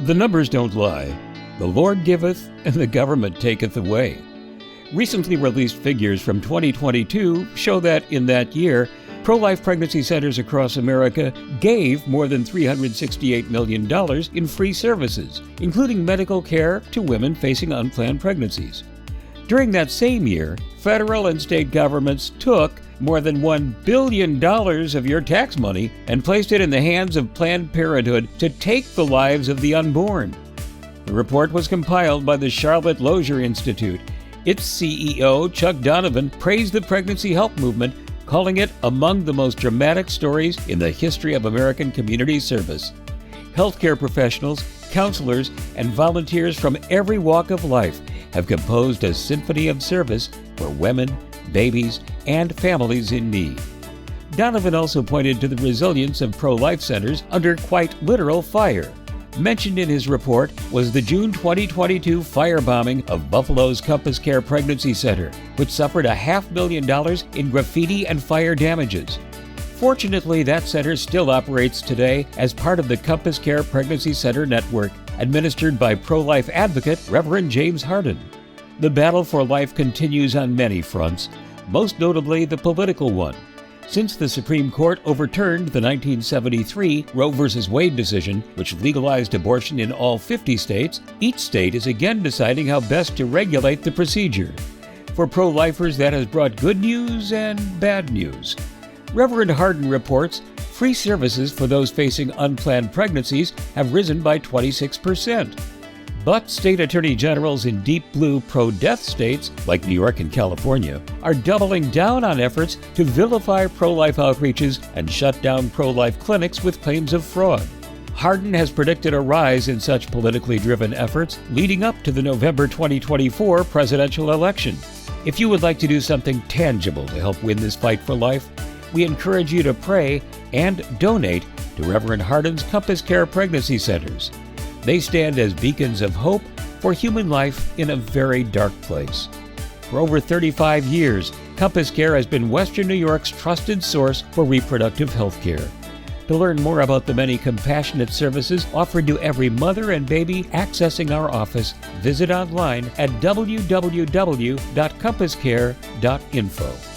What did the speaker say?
The numbers don't lie. The Lord giveth, and the government taketh away. Recently released figures from 2022 show that in that year, pro-life pregnancy centers across America gave more than $368 million in free services, including medical care to women facing unplanned pregnancies. During that same year, federal and state governments took more than $1 billion of your tax money and placed it in the hands of Planned Parenthood to take the lives of the unborn. The report was compiled by the Charlotte Lozier Institute. Its CEO, Chuck Donovan, praised the pregnancy help movement, calling it among the most dramatic stories in the history of American community service. Healthcare professionals, counselors, and volunteers from every walk of life have composed a symphony of service for women, babies, and families in need. Donovan also pointed to the resilience of pro-life centers under quite literal fire. Mentioned in his report was the June 2022 firebombing of Buffalo's Compass Care Pregnancy Center, which suffered $500,000 in graffiti and fire damages. Fortunately, that center still operates today as part of the Compass Care Pregnancy Center network, administered by pro-life advocate Reverend James Hardin. The battle for life continues on many fronts, most notably the political one. Since the Supreme Court overturned the 1973 Roe v. Wade decision, which legalized abortion in all 50 states, each state is again deciding how best to regulate the procedure. For pro-lifers, that has brought good news and bad news. Reverend Hardin reports free services for those facing unplanned pregnancies have risen by 26%. But state attorney generals in deep blue pro-death states, like New York and California, are doubling down on efforts to vilify pro-life outreaches and shut down pro-life clinics with claims of fraud. Hardin has predicted a rise in such politically driven efforts leading up to the November 2024 presidential election. If you would like to do something tangible to help win this fight for life, we encourage you to pray and donate to Reverend Hardin's Compass Care Pregnancy Centers. They stand as beacons of hope for human life in a very dark place. For over 35 years, Compass Care has been Western New York's trusted source for reproductive health care. To learn more about the many compassionate services offered to every mother and baby accessing our office, visit online at www.compasscare.info.